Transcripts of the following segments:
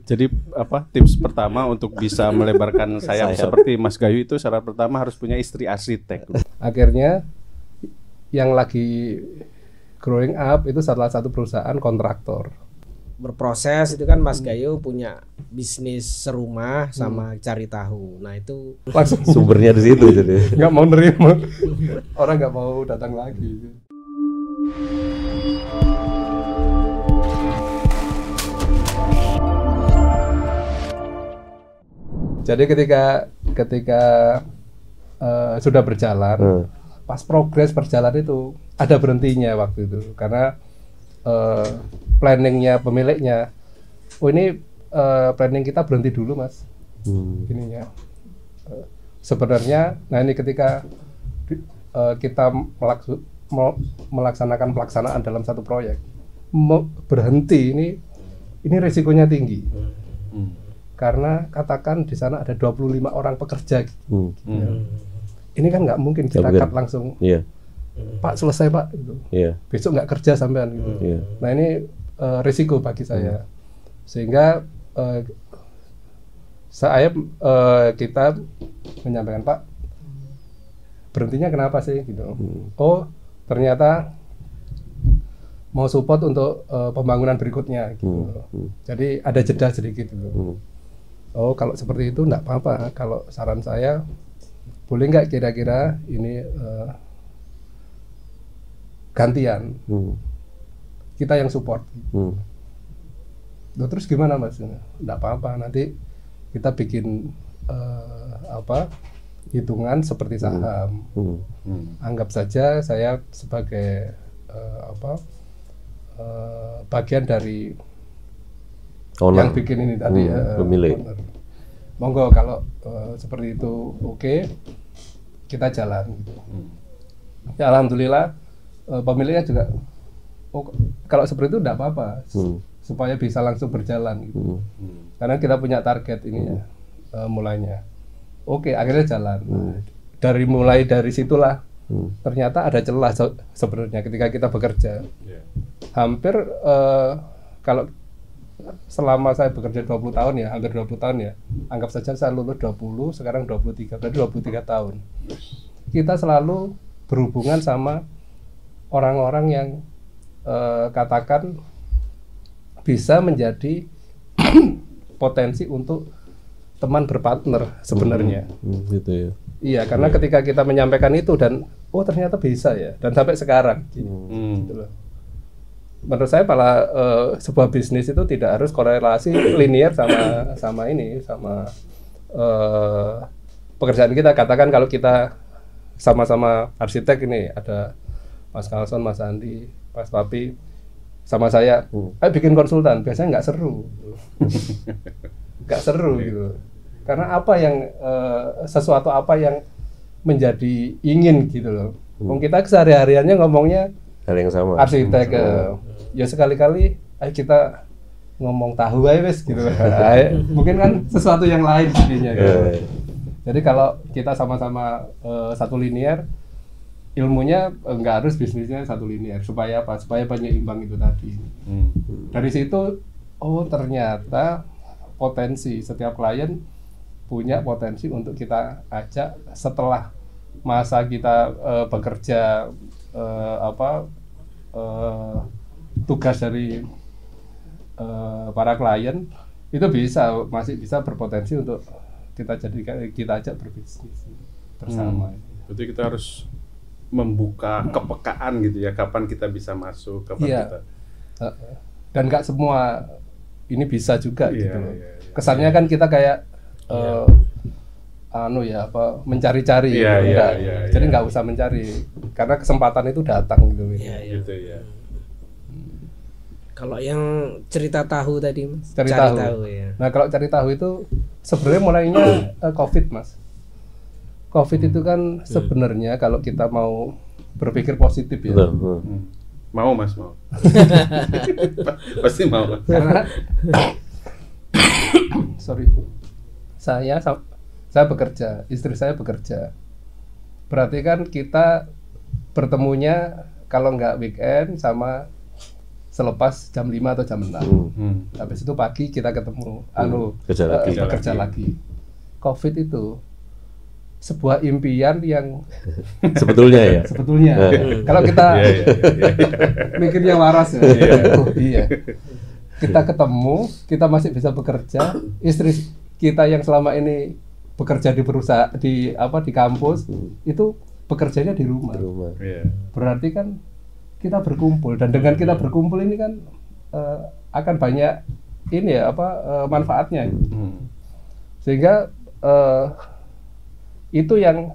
Jadi apa tips pertama untuk bisa melebarkan sayap seperti Mas Gayu itu syarat pertama harus punya istri arsitek. Akhirnya yang lagi growing up itu salah satu perusahaan kontraktor. Berproses itu kan Mas Gayu punya bisnis serumah sama cari tahu. Nah itu Langsung Sumbernya di situ jadi. nggak mau nerima, orang nggak mau datang lagi. Jadi ketika sudah berjalan, pas progres berjalan itu ada berhentinya waktu itu karena planningnya pemiliknya, oh ini planning kita berhenti dulu mas, ininya. Sebenarnya, nah ini ketika kita melaksanakan pelaksanaan dalam satu proyek, berhenti ini risikonya tinggi. Karena katakan di sana ada 25 orang pekerja gitu. Ini kan nggak mungkin kita cut langsung. Pak selesai Pak gitu. Besok nggak kerja sampean gitu. Nah ini risiko bagi saya. Sehingga kita menyampaikan Pak, berhentinya kenapa sih gitu. Oh ternyata mau support untuk pembangunan berikutnya gitu. Jadi ada jeda sedikit gitu. Oh kalau seperti itu enggak apa-apa. Kalau saran saya boleh nggak kira-kira ini gantian kita yang support. Loh, terus gimana mas? Enggak apa-apa, nanti kita bikin hitungan seperti saham. Anggap saja saya sebagai bagian dari yang bikin ini tadi pemilik. Monggo kalau seperti itu oke, kita jalan gitu. Ya alhamdulillah pemiliknya juga kalau seperti itu enggak apa-apa, supaya bisa langsung berjalan gitu. Karena kita punya target ininya mulainya. Oke, akhirnya jalan. Mulai dari situlah ternyata ada celah sebenarnya ketika kita bekerja. Hampir kalau selama saya bekerja 20 tahun ya, hampir 20 tahun ya. Anggap saja saya lulus 20, sekarang 23, berarti 23 tahun. Kita selalu berhubungan sama orang-orang yang katakan bisa menjadi potensi untuk teman berpartner sebenarnya. Gitu ya. Iya, karena ketika kita menyampaikan itu dan oh ternyata bisa ya, dan sampai sekarang gitu loh. Menurut saya malah sebuah bisnis itu tidak harus korelasi linear sama pekerjaan kita. Katakan kalau kita sama-sama arsitek, ini ada Mas Carlson, Mas Andi, Mas Papi, sama saya, ayo bikin konsultan. Biasanya nggak seru, nggak seru gitu. Karena sesuatu apa yang menjadi ingin gitu loh. Kita sehari-hariannya ngomongnya Hal yang sama. arsitek, ya sekali-kali ayo kita ngomong tahu aja wes gitu. Mungkin kan sesuatu yang lain jadinya gitu. Jadi kalau kita sama-sama satu linear, ilmunya nggak harus bisnisnya satu linear. Supaya apa? Supaya penyeimbang itu tadi. Dari situ, oh ternyata potensi setiap klien punya potensi untuk kita ajak setelah masa kita bekerja tugas dari para klien itu masih bisa berpotensi untuk kita ajak berbisnis bersama. Berarti kita harus membuka kepekaan gitu ya, kapan kita bisa masuk, kapan kita. Dan nggak semua ini bisa juga gitu loh. Kesannya kan kita kayak mencari-cari, jadi nggak usah mencari karena kesempatan itu datang gitu. Gitu ya. kalau yang cerita tahu tadi mas, Cari tahu ya. Nah kalau cari tahu itu sebenarnya mulainya COVID mas. COVID itu kan sebenarnya kalau kita mau berpikir positif ya. Mau mas, mau. Pasti mau. Karena saya bekerja, istri saya bekerja. Berarti kan kita bertemunya kalau nggak weekend sama selepas jam 5 atau jam 6. Habis itu pagi kita ketemu bekerja lagi. Covid itu sebuah impian yang sebetulnya kalau kita mikirnya waras ya. Iya. Kita ketemu, kita masih bisa bekerja, istri kita yang selama ini bekerja di perusahaan di kampus itu bekerjanya di rumah. Berarti kan kita berkumpul, dan dengan kita berkumpul ini kan akan banyak ini manfaatnya. Sehingga itu yang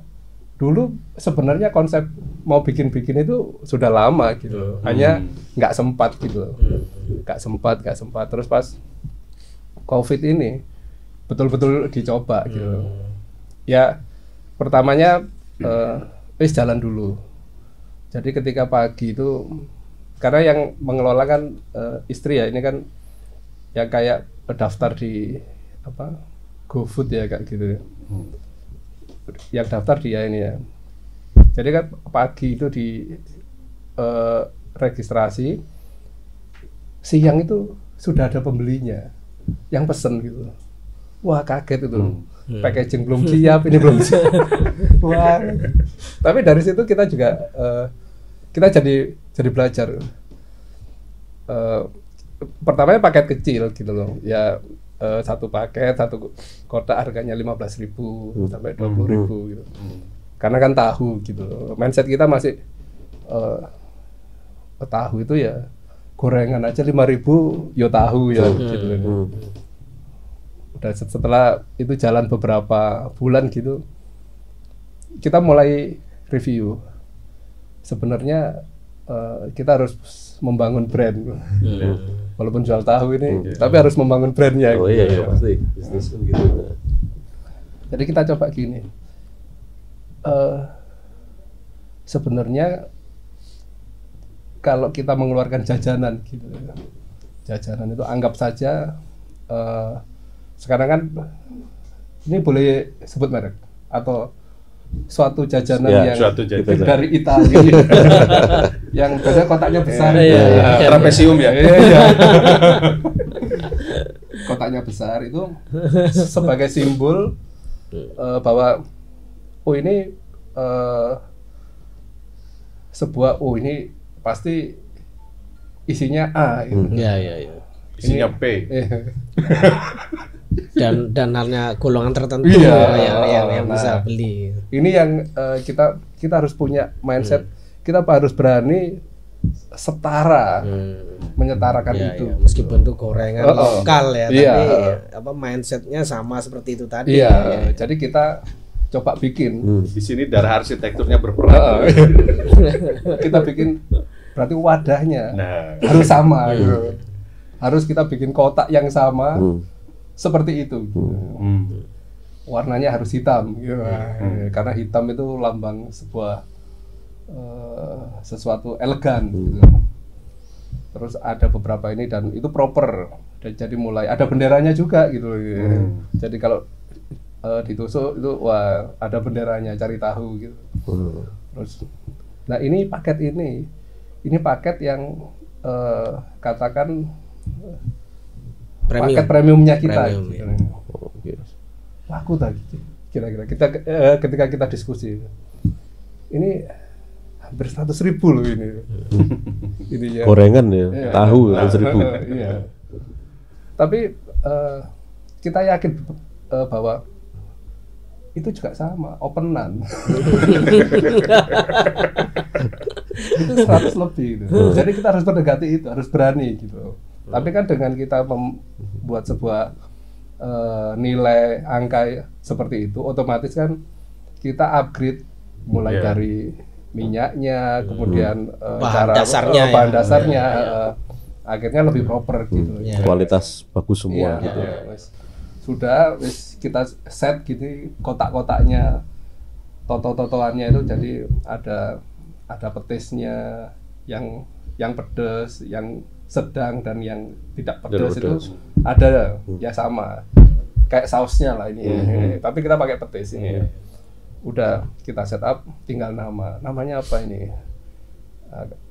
dulu sebenarnya konsep mau bikin itu sudah lama gitu, hanya nggak sempat gitu, nggak sempat. Terus pas COVID ini betul-betul dicoba gitu. Ya pertamanya jalan dulu. Jadi ketika pagi itu, karena yang mengelola kan istri ya, ini kan yang kayak daftar di GoFood ya kayak gitu. Yang daftar dia ini ya. Jadi kan pagi itu di registrasi, siang itu sudah ada pembelinya yang pesen gitu. Wah kaget itu, packaging belum siap, ini belum siap. Wah. Tapi dari situ kita juga kita jadi belajar. Pertamanya paket kecil gitu loh, ya. Satu paket, satu kotak harganya 15.000 sampai 20.000 gitu. Karena kan tahu gitu. Mindset kita masih tahu itu ya gorengan aja 5.000 ya tahu ya gitu. Udah setelah itu jalan beberapa bulan gitu, kita mulai review. Sebenarnya kita harus membangun brand. Walaupun jual tahu ini, tapi harus membangun brandnya. Oh iya, pasti bisnis kan gitu. Jadi kita coba gini, sebenarnya kalau kita mengeluarkan jajanan gitu, jajanan itu anggap saja sekarang kan ini boleh sebut merek atau suatu jajanan yang dari Italia yang biasanya kotaknya besar, trapesium ya. Kotaknya besar itu sebagai simbol bahwa ini ini pasti isinya A gitu. Isinya P. dan hanya golongan tertentu yang bisa beli. Ini yang kita harus punya mindset. Kita harus berani setara, menyetarakan itu. Meskipun itu gorengan lokal ya, tapi mindsetnya sama seperti itu tadi. Jadi kita coba bikin. Di sini darah arsitekturnya berperan. Kita bikin, berarti wadahnya harus sama. Gitu. Harus kita bikin kotak yang sama. Seperti itu, warnanya harus hitam, karena hitam itu lambang sebuah sesuatu elegan. Gitu. Terus ada beberapa ini dan itu proper, dan jadi mulai ada benderanya juga gitu. Jadi kalau ditusuk itu ada benderanya, cari tahu gitu. Terus, nah ini paket yang katakan paket premiumnya kita. Laku tadi kira-kira ketika kita diskusi ini hampir 100.000 loh ini. Ini ya. Gorengan ya, tahu 100.000. Iya. Tapi kita yakin bahwa itu juga sama, openan. Itu 100 lebih gitu. Jadi kita harus mendekati itu, harus berani gitu. Tapi kan dengan kita membuat sebuah nilai angka seperti itu, otomatis kan kita upgrade mulai dari minyaknya, kemudian bahan dasarnya, akhirnya lebih proper gitu. Kualitas bagus semua gitu. Sudah kita set gitu kotak-kotaknya, toto-totoannya itu, jadi ada petisnya yang pedas, yang sedang, dan yang tidak pedas itu ada ya sama kayak sausnya lah ini. Tapi kita pakai petis ini. Udah kita setup, tinggal namanya apa ini.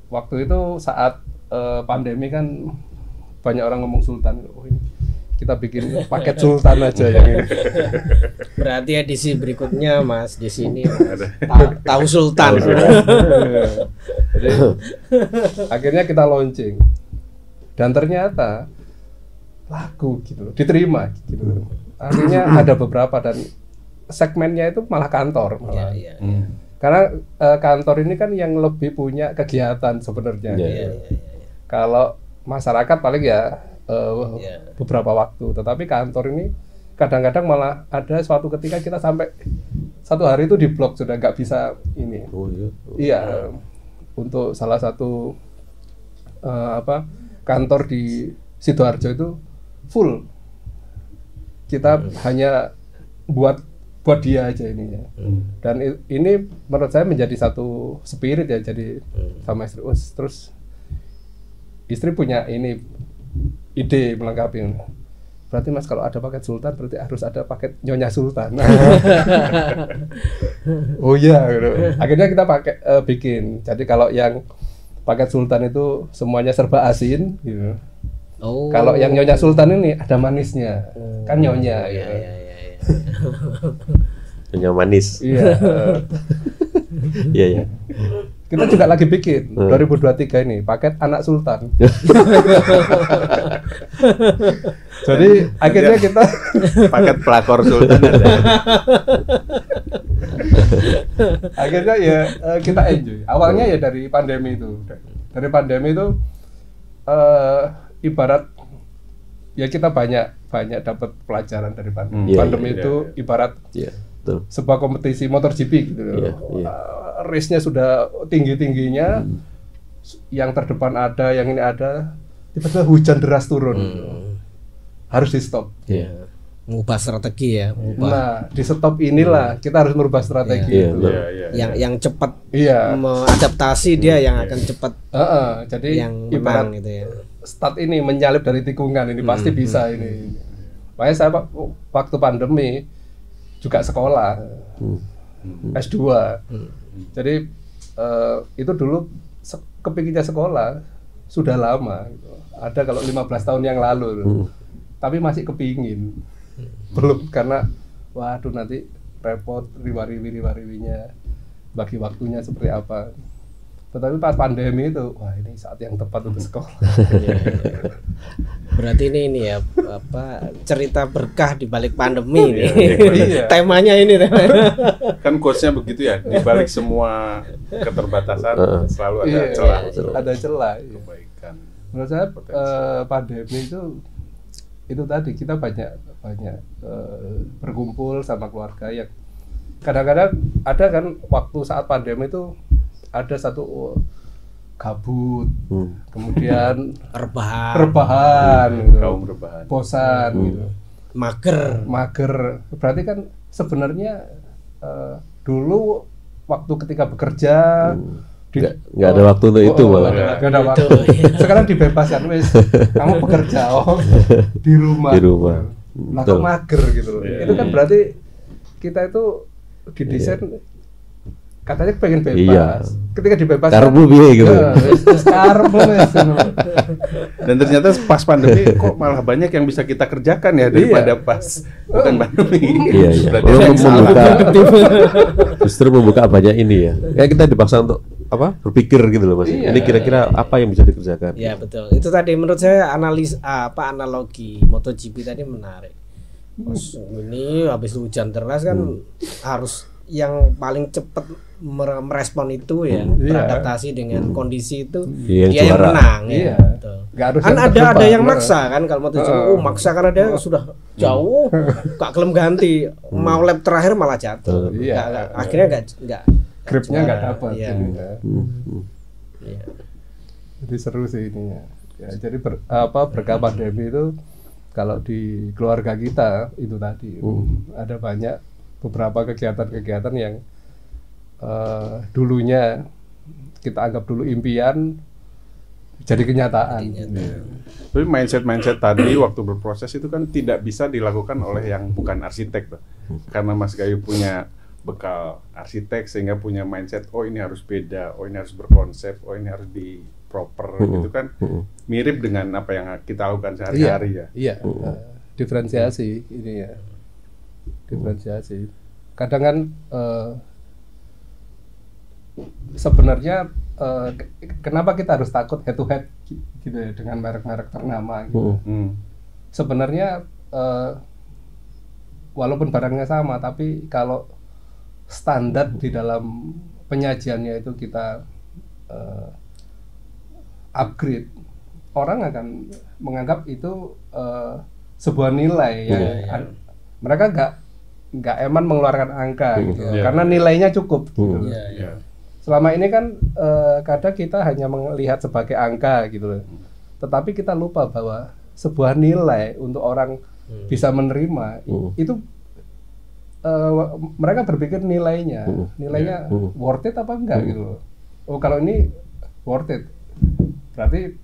Waktu itu saat pandemi kan banyak orang ngomong sultan. Oh ini kita bikin paket sultan aja yang ini. Berarti edisi berikutnya Mas di sini tahu sultan. Jadi akhirnya kita launching dan ternyata laku gitu loh, diterima gitu. Akhirnya ada beberapa dan segmennya itu malah kantor malah. Iya. Karena kantor ini kan yang lebih punya kegiatan sebenarnya. Kalau masyarakat paling ya beberapa waktu, tetapi kantor ini kadang-kadang malah ada suatu ketika kita sampai satu hari itu di blok sudah nggak bisa ini. Iya, untuk salah satu kantor di Sidoarjo itu full. Kita hanya buat dia aja ininya. Dan ini menurut saya menjadi satu spirit ya, jadi sama istri. Terus istri punya ini ide melengkapi. Berarti Mas kalau ada paket sultan berarti harus ada paket nyonya sultan. Oh iya, gitu. Akhirnya kita bikin. Jadi kalau yang paket sultan itu semuanya serba asin gitu. Oh. Kalau yang nyonya sultan ini ada manisnya. Kan nyonya gitu. Nyonya manis. Iya. Iya. Kita juga lagi bikin 2023 ini paket anak sultan. Jadi akhirnya kita paket pelakor sultan ada. Akhirnya ya kita enjoy. Awalnya ya dari pandemi itu. Dari pandemi itu ibarat ya kita banyak dapat pelajaran dari pandemi. Pandemi itu ibarat sebuah kompetisi MotoGP gitu loh. Race-nya sudah tinggi-tingginya, yang terdepan ada, yang ini ada, tiba-tiba hujan deras turun, harus di stop. Mengubah strategi ya. Nah, di stop inilah kita harus merubah strategi. Yang cepat mengadaptasi dia yang akan cepat. Jadi yang ibarat gitu ya. Start ini menyalip dari tikungan ini pasti bisa ini. Makanya saya waktu pandemi juga sekolah S2. Jadi itu dulu kepinginnya sekolah sudah lama gitu. Ada kalau 15 tahun yang lalu tapi masih kepingin belum, karena waduh nanti repot riwa-riwinya bagi waktunya seperti apa. Tetapi pas pandemi itu wah ini saat yang tepat untuk sekolah. Berarti ini ya cerita berkah di balik pandemi ini. Iya. Temanya ini Kan quotes-nya begitu ya, di balik semua keterbatasan selalu ada celah. Ada celah. Kebaikan. Menurut saya pandemi itu tadi kita banyak berkumpul sama keluarga yang kadang-kadang ada kan waktu saat pandemi itu ada satu kabut, kemudian rebahan, gitu. Kaum rebahan, bosan, gitu. mager. Berarti kan sebenarnya dulu waktu ketika bekerja nggak ada waktu untuk itu malah. Nggak ada waktu. Sekarang dibebaskan, wes kamu bekerja di rumah. Nah, kok mager gitu. Itu kan berarti kita itu didesain katanya pengen bebas. Ketika dibebaskan karbu biye gitu. Dan ternyata pas pandemi kok malah banyak yang bisa kita kerjakan ya daripada pas bukan pandemi. Iya. Justru membuka banyak ini ya. Kayak kita dipaksa untuk berpikir gitu loh Mas. Ini kira-kira apa yang bisa dikerjakan. Ya betul. Itu tadi menurut saya analogi MotoGP tadi menarik. Ini habis hujan deras kan harus yang paling cepat merespon itu ya, beradaptasi dengan kondisi itu dia yang menang ya. Kan ada yang maksa kan kalau MotoGP maksa karena dia sudah jauh gak kelem ganti, mau lap terakhir malah jatuh. Akhirnya enggak gripnya nggak dapat. Iya. Jadi seru sih ininya. Ya, jadi berkah pandemi itu kalau di keluarga kita itu tadi ada banyak beberapa kegiatan-kegiatan yang dulunya kita anggap dulu impian jadi kenyataan. Tapi mindset tadi waktu berproses itu kan tidak bisa dilakukan oleh yang bukan arsitek, karena Mas Gayu punya bekal arsitek sehingga punya mindset, oh ini harus beda, oh ini harus berkonsep, oh ini harus proper gitu kan mirip dengan apa yang kita lakukan sehari-hari ya. Iya, diferensiasi ini ya, diferensiasi. Kadang kan sebenarnya kenapa kita harus takut head to head gitu ya dengan merek-merek ternama gitu. Sebenarnya walaupun barangnya sama, tapi kalau standar di dalam penyajiannya itu kita upgrade, orang akan menganggap itu sebuah nilai yang mereka nggak eman mengeluarkan angka gitu, karena nilainya cukup gitu. Selama ini kan kadang kita hanya melihat sebagai angka gitu loh, tetapi kita lupa bahwa sebuah nilai untuk orang bisa menerima itu mereka berpikir nilainya worth it apa enggak gitu loh. Oh kalau ini worth it, berarti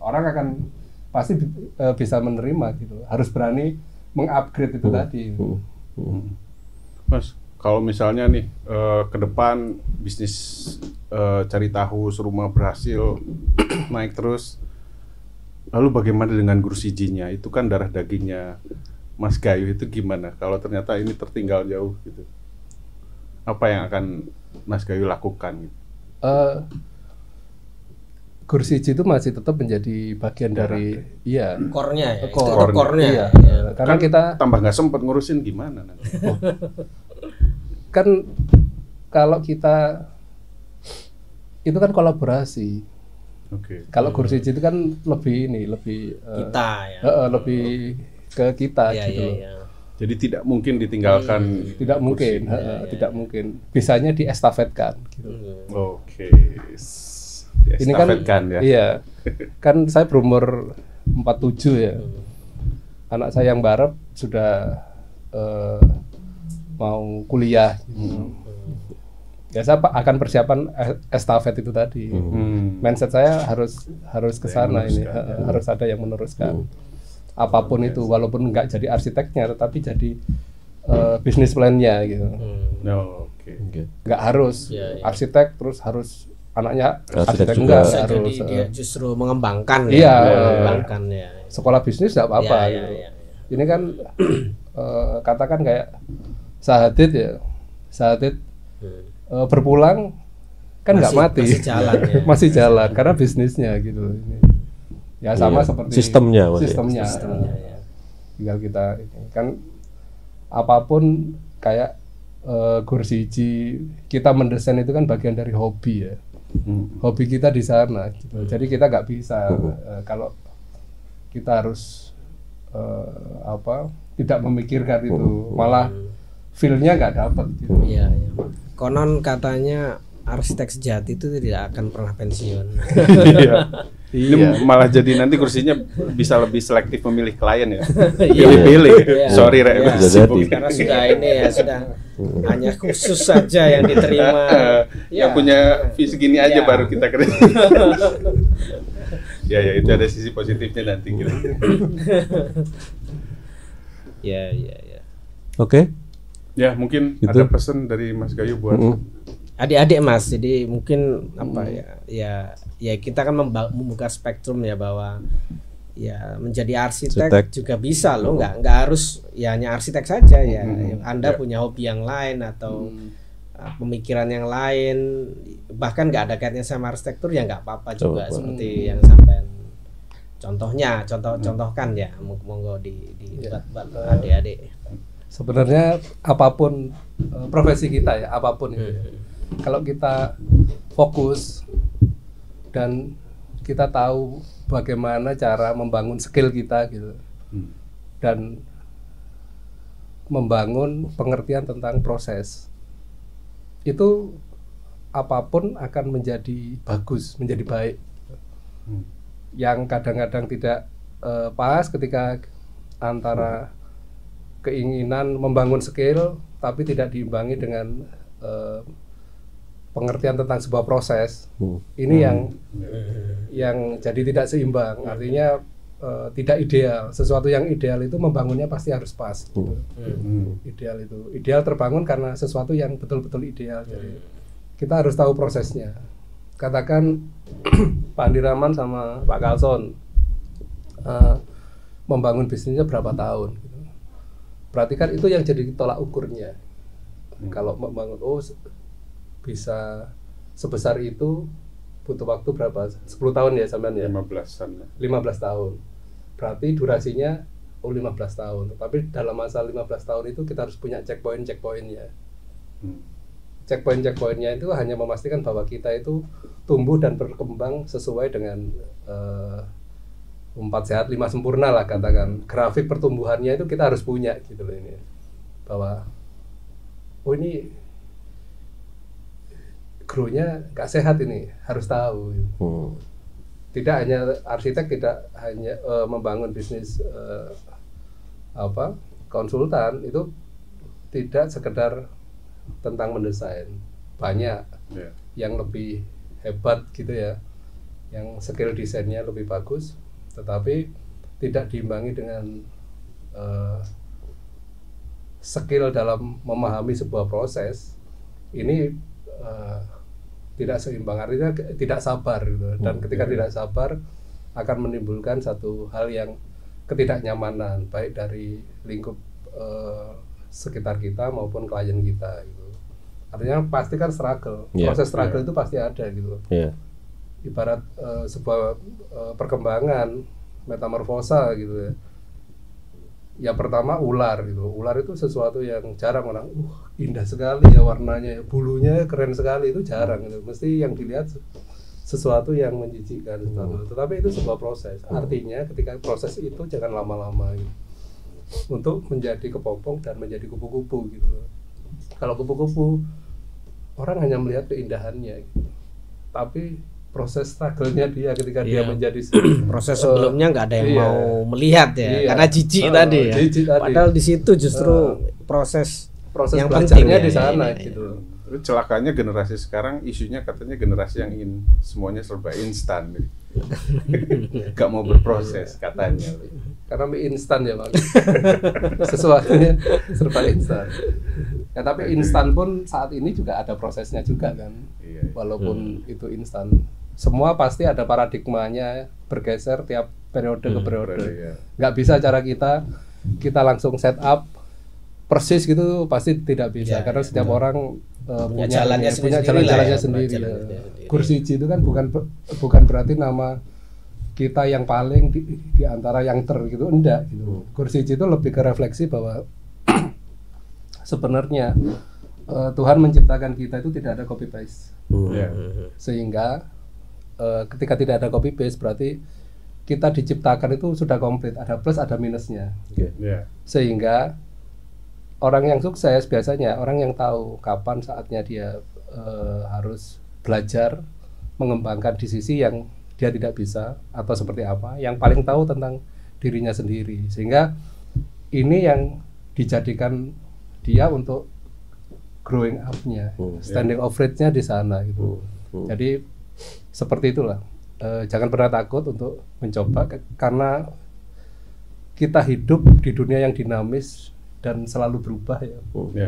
orang akan pasti bisa menerima gitu. Harus berani mengupgrade itu tadi. Mas, kalau misalnya nih ke depan bisnis cari tahu serumah berhasil naik terus, lalu bagaimana dengan Gursiji-nya? Itu kan darah dagingnya Mas Gayu, itu gimana kalau ternyata ini tertinggal jauh gitu? Apa yang akan Mas Gayu lakukan gitu? Gursiji itu masih tetap menjadi bagian dari core-nya ya. Core-nya. Karena kan kita tambah nggak sempet ngurusin gimana nanti? Kan kalau kita itu kan kolaborasi. Kalau Gursiji itu kan lebih kita ya. Lebih ke kita gitu loh. Jadi tidak mungkin ditinggalkan. Tidak mungkin, tidak mungkin. Bisanya diestafetkan gitu. Ini kan ya. Iya. Kan saya berumur 47 ya. Anak saya yang barep sudah mau kuliah gitu. Ya saya akan persiapan estafet itu tadi. Mindset saya harus ke sana ini, harus ada yang meneruskan. Apapun itu, walaupun nggak jadi arsiteknya, tetapi jadi bisnis plan-nya gitu. Nggak harus arsitek terus harus anaknya arsitek enggak harus. Jadi dia justru mengembangkan mengembangkan ya. Sekolah bisnis nggak apa-apa gitu. Ini kan katakan kayak Sahadid ya. Sahadid berpulang kan nggak mati, masih jalan ya. Masih jalan karena bisnisnya gitu. Ini. Ya sama seperti sistemnya ya. Tinggal kita kan apapun kayak Gursiji, kita mendesain itu kan bagian dari hobi ya. Hobi kita di sana gitu. Jadi kita nggak bisa kalau kita harus tidak memikirkan itu, malah feel-nya nggak dapat gitu. Iya. Konon katanya arsitek sejati itu tidak akan pernah pensiun. Ini malah jadi nanti kursinya bisa lebih selektif memilih klien ya. Pilih-pilih. Sorry Rek. Karena sudah sudah hanya khusus saja yang diterima. Yang punya visi gini aja baru kita kerja. Ya itu ada sisi positifnya nanti kira. Ya. Oke. Ya mungkin ada pesan dari Mas Gayu buat adik-adik Mas. Jadi mungkin ya kita kan membuka spektrum ya, bahwa ya menjadi arsitek juga bisa loh, nggak harus ya hanya arsitek saja ya. Anda punya hobi yang lain atau pemikiran yang lain, bahkan nggak ada kaitannya sama arsitektur ya nggak apa-apa juga. Seperti yang sampai contohkan ya, monggo buat adik-adik. Sebenarnya apapun profesi kita ya, apapun itu ya. Kalau kita fokus dan kita tahu bagaimana cara membangun skill kita gitu, dan membangun pengertian tentang proses, itu apapun akan menjadi bagus, menjadi baik. Yang kadang-kadang tidak pas ketika antara keinginan membangun skill tapi tidak diimbangi dengan pengertian tentang sebuah proses. Ini yang jadi tidak seimbang. Artinya tidak ideal. Sesuatu yang ideal itu membangunnya pasti harus pas. Gitu. Ideal terbangun karena sesuatu yang betul-betul ideal. Jadi kita harus tahu prosesnya. katakan Pak Andi Rahman sama Pak Karlson membangun bisnisnya berapa tahun gitu. Berarti kan itu yang jadi tolak ukurnya. Kalau membangun bisa sebesar itu butuh waktu berapa? 10 tahun ya sampean ya? 15-an. 15 tahun. Berarti durasinya 15 tahun. Tapi dalam masa 15 tahun itu kita harus punya checkpoint-checkpointnya. Checkpoint-checkpointnya itu hanya memastikan bahwa kita itu tumbuh dan berkembang sesuai dengan 4 sehat 5 sempurna lah katakan. Grafik pertumbuhannya itu kita harus punya gitu loh ini. Bahwa ini grow-nya nggak sehat ini, harus tahu. Tidak hanya arsitek, tidak hanya membangun bisnis konsultan, itu tidak sekedar tentang mendesain. Banyak yang lebih hebat gitu ya, yang skill desainnya lebih bagus, tetapi tidak diimbangi dengan skill dalam memahami sebuah proses. Ini tidak seimbang, artinya tidak sabar gitu. Dan ketika tidak sabar akan menimbulkan satu hal yang ketidaknyamanan baik dari lingkup sekitar kita maupun klien kita gitu. Artinya pasti kan struggle, proses struggle itu pasti ada gitu. Ibarat sebuah perkembangan metamorfosa gitu ya. Ya pertama ular gitu. Ular itu sesuatu yang jarang orang, indah sekali ya warnanya, bulunya keren sekali, itu jarang gitu. Mesti yang dilihat sesuatu yang menjijikkan. Tetapi itu sebuah proses. Artinya ketika proses itu jangan lama-lama gitu. Untuk menjadi kepompong dan menjadi kupu-kupu gitu. Kalau kupu-kupu orang hanya melihat keindahannya gitu. Tapi proses struggle-nya dia ketika dia menjadi proses sebelumnya nggak ada yang mau melihat ya, karena jijik tadi ya. Padahal di situ justru proses yang pentingnya di sana gitu. Tapi celakanya generasi sekarang isunya katanya generasi yang ingin semuanya serba instan. Gak mau berproses katanya. Karena mie instan ya Bang. Sesuatunya serba instan. Ya tapi instan pun saat ini juga ada prosesnya juga kan. Walaupun itu instan, semua pasti ada paradigmanya bergeser tiap periode ke periode. Nggak bisa cara kita langsung set up persis gitu, pasti tidak bisa karena setiap orang punya jalannya sendiri. Gursiji itu kan bukan berarti nama kita yang paling di antara yang gitu, enggak gitu. Gursiji itu lebih ke refleksi bahwa sebenarnya Tuhan menciptakan kita itu tidak ada copy paste. Sehingga ketika tidak ada copy paste berarti kita diciptakan itu sudah komplit, ada plus ada minusnya. Sehingga orang yang sukses biasanya orang yang tahu kapan saatnya dia harus belajar mengembangkan di sisi yang dia tidak bisa atau seperti apa, yang paling tahu tentang dirinya sendiri. Sehingga ini yang dijadikan dia untuk growing up-nya, standing of rate-nya di sana gitu. Jadi seperti itulah. Jangan pernah takut untuk mencoba karena kita hidup di dunia yang dinamis dan selalu berubah ya,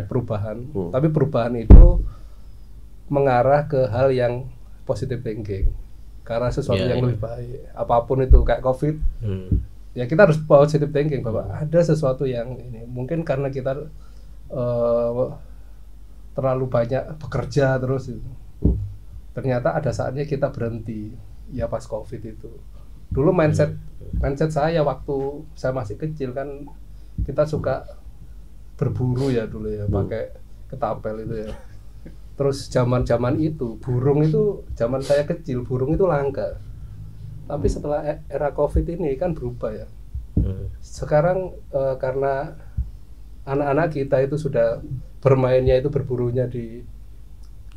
perubahan. Tapi perubahan itu mengarah ke hal yang positive thinking, karena sesuatu yang lebih baik. Apapun itu kayak COVID, ya kita harus positive thinking bahwa ada sesuatu yang ini. Mungkin karena kita terlalu banyak bekerja terus itu. Ternyata ada saatnya kita berhenti ya pas COVID itu. Dulu mindset saya waktu saya masih kecil kan kita suka berburu ya dulu ya, pakai ketapel itu ya. Terus zaman itu burung itu, zaman saya kecil burung itu langka. Tapi setelah era COVID ini kan berubah ya. Sekarang karena anak-anak kita itu sudah bermainnya itu berburunya di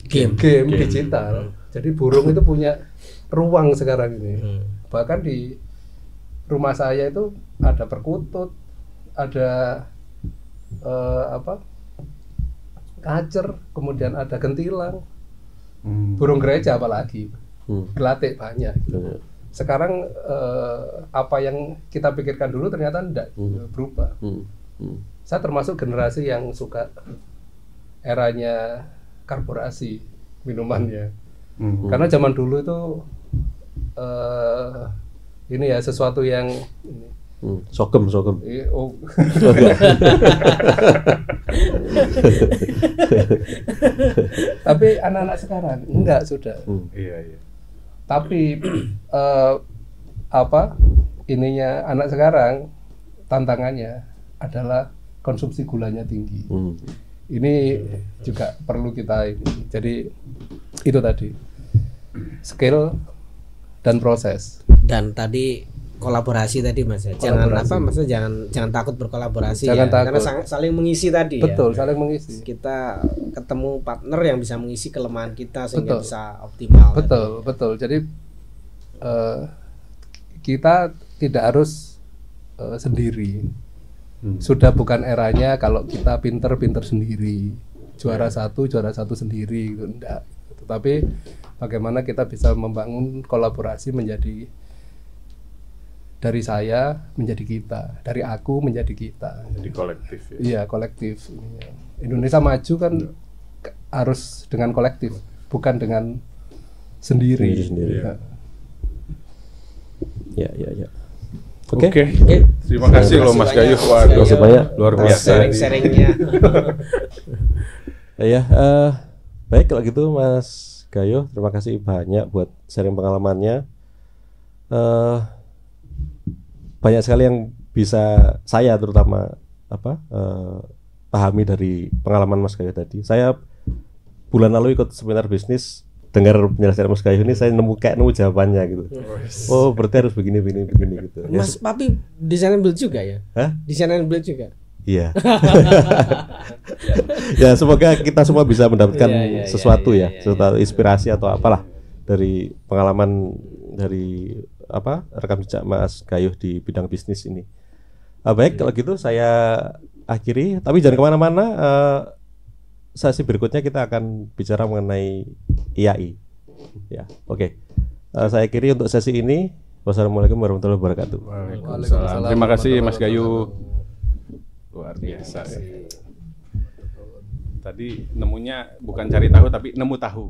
game digital. Jadi burung itu punya ruang sekarang ini. Bahkan di rumah saya itu ada perkutut, ada kacer, kemudian ada gentilang, burung gereja apalagi, gelatik banyak gitu. Sekarang apa yang kita pikirkan dulu ternyata enggak, berubah. Saya termasuk generasi yang suka eranya korporasi minumannya. Karena zaman dulu itu ini ya sesuatu yang ini. Sogem. Oh. Tapi anak-anak sekarang enggak sudah. Iya. Tapi ininya anak sekarang tantangannya adalah konsumsi gulanya tinggi. Ini juga perlu kita ini. Jadi itu tadi skill dan proses. Dan tadi kolaborasi tadi Mas ya. Jangan takut berkolaborasi Jangan ya. takut. Karena saling mengisi tadi Betul, ya. saling mengisi. Kita ketemu partner yang bisa mengisi kelemahan kita sehingga Betul. bisa optimal. Betul. Jadi kita tidak harus sendiri. Sudah bukan eranya kalau kita pinter sendiri, juara satu sendiri gitu. Enggak. Tetapi bagaimana kita bisa membangun kolaborasi menjadi dari saya menjadi kita, dari aku menjadi kita. Jadi kolektif ya. Iya, kolektif. Indonesia maju kan harus dengan kolektif, bukan dengan sendiri. Sendiri. Ya. Oke. Oke. Terima kasih loh Mas Gayuh. Waduh, Terima kasih banyak. luar biasa. Sharing-sharingnya. Ya, baik kalau gitu Mas Gayuh, terima kasih banyak buat sharing pengalamannya. Banyak sekali yang bisa saya terutama pahami dari pengalaman Mas Gayuh tadi. Saya bulan lalu ikut seminar bisnis, dengar penjelasan Mas Gayuh ini saya nemu jawabannya gitu. Oh, berarti harus begini gitu. Ya, Mas Papi desain and build juga ya? Hah? Desain and build juga. Iya. Ya, semoga kita semua bisa mendapatkan sesuatu sesuatu inspirasi atau apalah dari pengalaman dari rekam jejak Mas Gayuh di bidang bisnis ini. Baik, kalau gitu saya akhiri, tapi jangan kemana-mana. Sesi berikutnya kita akan bicara mengenai IAI. Ya, oke. Saya akhiri untuk sesi ini. Wassalamualaikum warahmatullahi wabarakatuh. Waalaikumsalam. Terima kasih Mas Gayuh. Luar biasa ya. Tadi nemunya bukan cari tahu tapi nemu tahu.